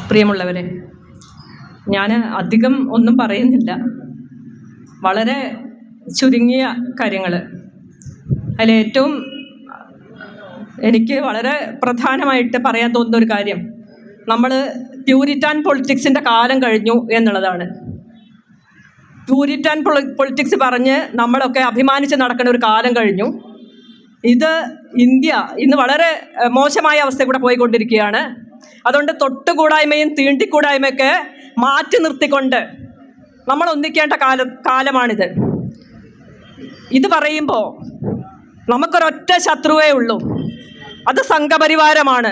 പ്രിയമുള്ളവരെ, ഞാൻ അധികം ഒന്നും പറയുന്നില്ല. വളരെ ചുരുങ്ങിയ കാര്യങ്ങൾ. അതിലേറ്റവും എനിക്ക് വളരെ പ്രധാനമായിട്ട് പറയാൻ തോന്നുന്ന ഒരു കാര്യം, നമ്മൾ പ്യൂരിറ്റാൻ പൊളിറ്റിക്സിൻ്റെ കാലം കഴിഞ്ഞു എന്നുള്ളതാണ്. പ്യൂരിറ്റാൻ പൊളിറ്റിക്സ് പറഞ്ഞ് നമ്മളൊക്കെ അഭിമാനിച്ച് നടക്കുന്ന ഒരു കാലം കഴിഞ്ഞു. ഇത് ഇന്ത്യ ഇന്ന് വളരെ മോശമായ അവസ്ഥ കൂടെ പോയിക്കൊണ്ടിരിക്കുകയാണ്. അതുകൊണ്ട് തൊട്ടുകൂടായ്മയും തീണ്ടിക്കൂടായ്മയൊക്കെ മാറ്റി നിർത്തിക്കൊണ്ട് നമ്മൾ ഒന്നിക്കേണ്ട കാലമാണിത്. ഇത് പറയുമ്പോൾ നമുക്കൊരൊറ്റ ശത്രുവേ ഉള്ളൂ, അത് സംഘപരിവാരമാണ്.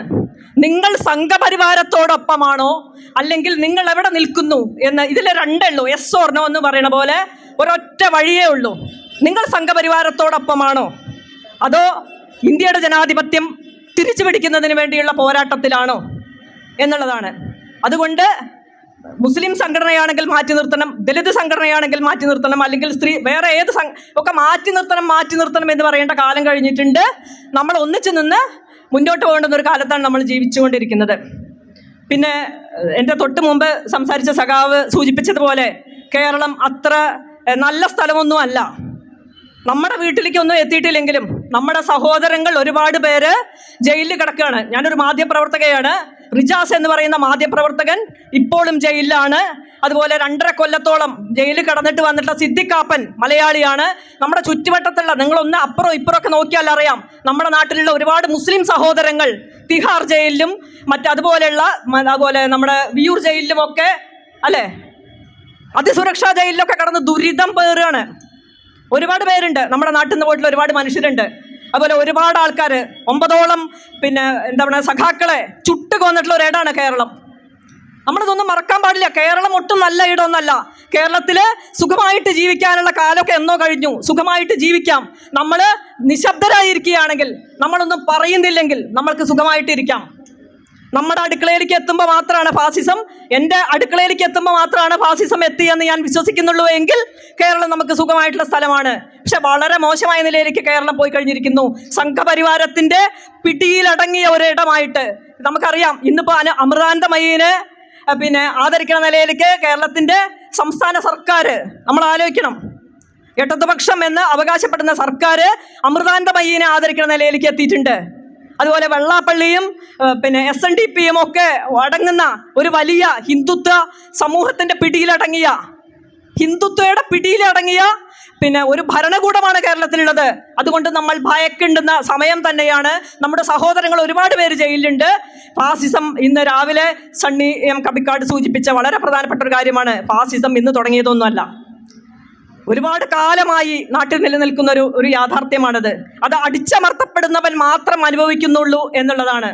നിങ്ങൾ സംഘപരിവാരത്തോടൊപ്പമാണോ അല്ലെങ്കിൽ നിങ്ങൾ എവിടെ നിൽക്കുന്നു എന്ന് ഇതിൽ രണ്ടേ ഉള്ളൂ. യെസ് ഓർ നോ എന്ന് പറയുന്ന പോലെ ഒരൊറ്റ വഴിയേ ഉള്ളൂ. നിങ്ങൾ സംഘപരിവാരത്തോടൊപ്പമാണോ അതോ ഇന്ത്യയുടെ ജനാധിപത്യം തിരിച്ചു പിടിക്കുന്നതിന് വേണ്ടിയുള്ള പോരാട്ടത്തിലാണോ എന്നുള്ളതാണ്. അതുകൊണ്ട് മുസ്ലിം സംഘടനയാണെങ്കിൽ മാറ്റി നിർത്തണം, ദലിത് സംഘടനയാണെങ്കിൽ മാറ്റി നിർത്തണം, അല്ലെങ്കിൽ സ്ത്രീ വേറെ ഏത് ഒക്കെ മാറ്റി നിർത്തണം എന്ന് പറയേണ്ട കാലം കഴിഞ്ഞിട്ടുണ്ട്. നമ്മൾ ഒന്നിച്ചു നിന്ന് മുന്നോട്ട് പോകേണ്ടുന്ന ഒരു കാലത്താണ് നമ്മൾ ജീവിച്ചുകൊണ്ടിരിക്കുന്നത്. പിന്നെ എൻ്റെ തൊട്ട് മുമ്പ് സംസാരിച്ച സഖാവ് സൂചിപ്പിച്ചതുപോലെ കേരളം അത്ര നല്ല സ്ഥലമൊന്നും അല്ല. നമ്മുടെ വീട്ടിലേക്കൊന്നും എത്തിയിട്ടില്ലെങ്കിലും നമ്മുടെ സഹോദരങ്ങൾ ഒരുപാട് പേര് ജയിലിൽ കിടക്കുകയാണ്. ഞാനൊരു മാധ്യമപ്രവർത്തകയാണ്. റിജാസ് എന്ന് പറയുന്ന മാധ്യമപ്രവർത്തകൻ ഇപ്പോഴും ജയിലിലാണ്. അതുപോലെ 2.5 കൊല്ലത്തോളം ജയിലിൽ കിടന്നിട്ട് വന്നിട്ടുള്ള സിദ്ദിഖാപ്പൻ മലയാളിയാണ്. നമ്മുടെ ചുറ്റുവട്ടത്തുള്ള നിങ്ങളൊന്ന് അപ്പുറം ഇപ്പുറമൊക്കെ നോക്കിയാൽ അറിയാം, നമ്മുടെ നാട്ടിലുള്ള ഒരുപാട് മുസ്ലിം സഹോദരങ്ങൾ തിഹാർ ജയിലിലും അതുപോലെ നമ്മുടെ വിയൂർ ജയിലിലുമൊക്കെ അല്ലേ, അതിസുരക്ഷാ ജയിലിലൊക്കെ കടന്ന് ദുരിതം പേറുകയാണ്. ഒരുപാട് പേരുണ്ട്, നമ്മുടെ നാട്ടിൽ നിന്ന് പോയിട്ടുള്ള ഒരുപാട് മനുഷ്യരുണ്ട്. അതുപോലെ ഒരുപാട് ആൾക്കാർ 9ഓളം സഖാക്കളെ ചുട്ട് കൊന്നിട്ടുള്ള ഒരിടമാണ് കേരളം. നമ്മളിതൊന്നും മറക്കാൻ പാടില്ല. കേരളം ഒട്ടും നല്ല ഇടമൊന്നല്ല. കേരളത്തിൽ സുഖമായിട്ട് ജീവിക്കാനുള്ള കാലമൊക്കെ എന്നോ കഴിഞ്ഞു. സുഖമായിട്ട് ജീവിക്കാം. നമ്മൾ നിശബ്ദരായിരിക്കുകയാണെങ്കിൽ, നമ്മളൊന്നും പറയുന്നില്ലെങ്കിൽ നമ്മൾക്ക് സുഖമായിട്ടിരിക്കാം. നമ്മുടെ അടുക്കളയിലേക്ക് എത്തുമ്പോൾ മാത്രമാണ് ഫാസിസം, എൻ്റെ അടുക്കളയിലേക്ക് എത്തുമ്പോൾ മാത്രമാണ് ഫാസിസം എത്തിയെന്ന് ഞാൻ വിശ്വസിക്കുന്നുള്ളൂ എങ്കിൽ കേരളം നമുക്ക് സുഖമായിട്ടുള്ള സ്ഥലമാണ്. പക്ഷെ വളരെ മോശമായ നിലയിലേക്ക് കേരളം പോയി കഴിഞ്ഞിരിക്കുന്നു. സംഘപരിവാരത്തിൻ്റെ പിടിയിലടങ്ങിയ ഒരിടമായിട്ട് നമുക്കറിയാം. ഇന്നിപ്പോൾ അമൃതാനന്ദമയിനെ ആദരിക്കുന്ന നിലയിലേക്ക് കേരളത്തിൻ്റെ സംസ്ഥാന സർക്കാർ, നമ്മൾ ആലോചിക്കണം, ഇടതുപക്ഷം എന്ന് അവകാശപ്പെടുന്ന സർക്കാർ അമൃതാനന്ദമയിനെ ആദരിക്കുന്ന നിലയിലേക്ക് എത്തിയിട്ടുണ്ട്. അതുപോലെ വെള്ളാപ്പള്ളിയും SNDPയും ഒക്കെ അടങ്ങുന്ന ഒരു വലിയ ഹിന്ദുത്വ സമൂഹത്തിൻ്റെ ഹിന്ദുത്വയുടെ പിടിയിലടങ്ങിയ ഒരു ഭരണകൂടമാണ് കേരളത്തിലുള്ളത്. അതുകൊണ്ട് നമ്മൾ ഭയക്കേണ്ടുന്ന സമയം തന്നെയാണ്. നമ്മുടെ സഹോദരങ്ങൾ ഒരുപാട് പേര് ജയിലിലുണ്ട്. ഫാസിസം ഇന്ന് രാവിലെ സണ്ണി എം കബിക്കാട് സൂചിപ്പിച്ച വളരെ പ്രധാനപ്പെട്ട ഒരു കാര്യമാണ്. ഫാസിസം ഇന്ന് തുടങ്ങിയതൊന്നുമല്ല, ഒരുപാട് കാലമായി നാട്ടിൽ നിലനിൽക്കുന്ന ഒരു യാഥാർത്ഥ്യമാണത്. അത് അടിച്ചമർത്തപ്പെടുന്നവൻ മാത്രം അനുഭവിക്കുന്നുള്ളൂ എന്നുള്ളതാണ്.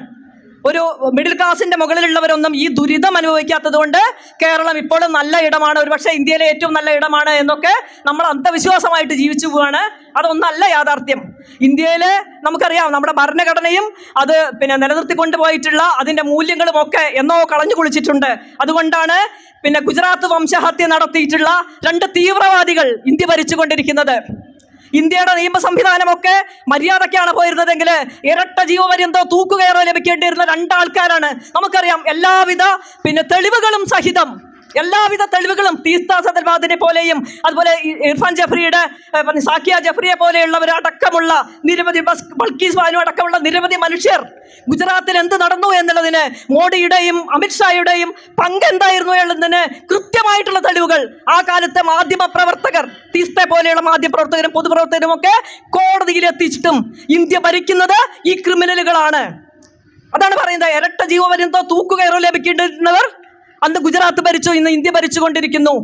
ഒരു മിഡിൽ ക്ലാസിൻ്റെ മുകളിലുള്ളവരൊന്നും ഈ ദുരിതം അനുഭവിക്കാത്തത് കൊണ്ട് കേരളം ഇപ്പോഴും നല്ല ഇടമാണ്, ഒരുപക്ഷെ ഇന്ത്യയിലെ ഏറ്റവും നല്ല ഇടമാണ് എന്നൊക്കെ നമ്മൾ അന്ധവിശ്വാസമായിട്ട് ജീവിച്ചു പോവുകയാണ്. അതൊന്നല്ല യാഥാർത്ഥ്യം. ഇന്ത്യയിൽ നമുക്കറിയാം, നമ്മുടെ ഭരണഘടനയും അത് നിലനിർത്തിക്കൊണ്ടു പോയിട്ടുള്ള അതിൻ്റെ മൂല്യങ്ങളും ഒക്കെ എന്നോ കളഞ്ഞു കുളിച്ചിട്ടുണ്ട്. അതുകൊണ്ടാണ് ഗുജറാത്ത് വംശഹത്യ നടത്തിയിട്ടുള്ള 2 തീവ്രവാദികൾ ഇന്ത്യ ഭരിച്ചുകൊണ്ടിരിക്കുന്നത്. ഇന്ത്യയുടെ നിയമ സംവിധാനമൊക്കെ മര്യാദയ്ക്കാണ് പോയിരുന്നതെങ്കിൽ ഇരട്ട ജീവപര്യന്തോ തൂക്കുകയറോ ലഭിക്കേണ്ടിയിരുന്ന 2 ആൾക്കാരാണ്. നമുക്കറിയാം, എല്ലാവിധ തെളിവുകളും സഹിതം, എല്ലാവിധ തെളിവുകളും തീസ്ത സദൽവാദിനെ പോലെയും അതുപോലെ ഇർഫാൻ ജഫ്രിയുടെ സാക്കിയ ജഫ്രിയെ പോലെയുള്ളവരടക്കമുള്ള നിരവധി, ബൾക്കീസ് ബാനു അടക്കമുള്ള നിരവധി മനുഷ്യർ ഗുജറാത്തിൽ എന്ത് നടന്നു എന്നുള്ളതിന് മോഡിയുടെയും അമിത്ഷായുടെയും പങ്കെന്തായിരുന്നു എന്നുള്ളതിന് കൃത്യമായിട്ടുള്ള തെളിവുകൾ ആ കാലത്തെ മാധ്യമപ്രവർത്തകർ, തീസ്ത പോലെയുള്ള മാധ്യമപ്രവർത്തകരും പൊതുപ്രവർത്തകരും ഒക്കെ കോടതിയിൽ എത്തിച്ചിട്ടും ഇന്ത്യ ഭരിക്കുന്നത് ഈ ക്രിമിനലുകളാണ്. അതാണ് പറയുന്നത്. ഇരട്ട ജീവപര്യന്തോ തൂക്കുകയറോ ലഭിക്കേണ്ടിരുന്നവർ അന്ന് ഗുജറാത്ത് ഭരിച്ചു, ഇന്ന് ഇന്ത്യ ഭരിച്ചുകൊണ്ടിരിക്കുന്നു.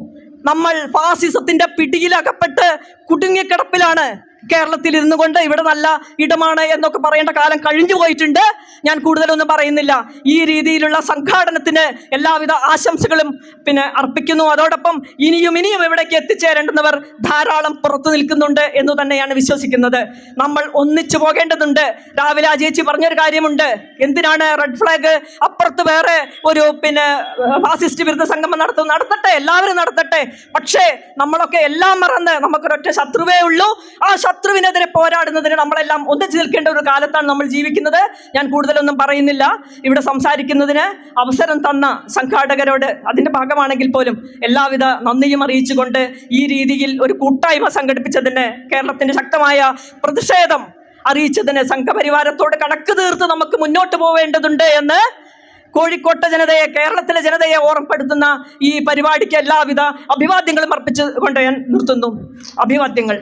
നമ്മൾ ഫാസിസത്തിൻ്റെ പിടിയിലകപ്പെട്ട് കുടുങ്ങിക്കിടപ്പിലാണ്. കേരളത്തിൽ ഇരുന്നു കൊണ്ട് ഇവിടെ നല്ല ഇടമാണ് എന്നൊക്കെ പറയേണ്ട കാലം കഴിഞ്ഞു പോയിട്ടുണ്ട്. ഞാൻ കൂടുതലൊന്നും പറയുന്നില്ല. ഈ രീതിയിലുള്ള സംഘാടനത്തിന് എല്ലാവിധ ആശംസകളും അർപ്പിക്കുന്നു. അതോടൊപ്പം ഇനിയും ഇവിടേക്ക് എത്തിച്ചേരേണ്ടുന്നവർ ധാരാളം പുറത്തു നിൽക്കുന്നുണ്ട് എന്ന് തന്നെയാണ് വിശ്വസിക്കുന്നത്. നമ്മൾ ഒന്നിച്ചു പോകേണ്ടതുണ്ട്. രാവിലെ അജേച്ചി പറഞ്ഞൊരു കാര്യമുണ്ട്, എന്തിനാണ് റെഡ് ഫ്ലാഗ്, അപ്പുറത്ത് വേറെ ഒരു ഫാസിസ്റ്റ് വിരുദ്ധ സംഗമം നടത്തട്ടെ, എല്ലാവരും നടത്തട്ടെ. പക്ഷേ നമ്മളൊക്കെ എല്ലാം മറന്ന് നമുക്കൊരൊറ്റ ശത്രുവേ ഉള്ളൂ. ആ ശത്രുവിനെതിരെ പോരാടുന്നതിന് നമ്മളെല്ലാം ഒന്നിച്ചു നിൽക്കേണ്ട ഒരു കാലത്താണ് നമ്മൾ ജീവിക്കുന്നത്. ഞാൻ കൂടുതലൊന്നും പറയുന്നില്ല. ഇവിടെ സംസാരിക്കുന്നതിന് അവസരം തന്ന സംഘാടകരോട് അതിൻ്റെ ഭാഗമാണെങ്കിൽ പോലും എല്ലാവിധ നന്ദിയും അറിയിച്ചുകൊണ്ട് ഈ രീതിയിൽ ഒരു കൂട്ടായ്മ സംഘടിപ്പിച്ചതിന്, കേരളത്തിൻ്റെ ശക്തമായ പ്രതിഷേധം അറിയിച്ചതിന് സംഘപരിവാരത്തോട് കണക്ക് തീർത്ത് നമുക്ക് മുന്നോട്ട് പോവേണ്ടതുണ്ട് എന്ന് കോഴിക്കോട്ടെ ജനതയെ, കേരളത്തിലെ ജനതയെ ഓർമ്മപ്പെടുത്തുന്ന ഈ പരിപാടിക്ക് എല്ലാവിധ അഭിവാദ്യങ്ങളും അർപ്പിച്ചുകൊണ്ട് ഞാൻ നിർത്തുന്നു. അഭിവാദ്യങ്ങൾ.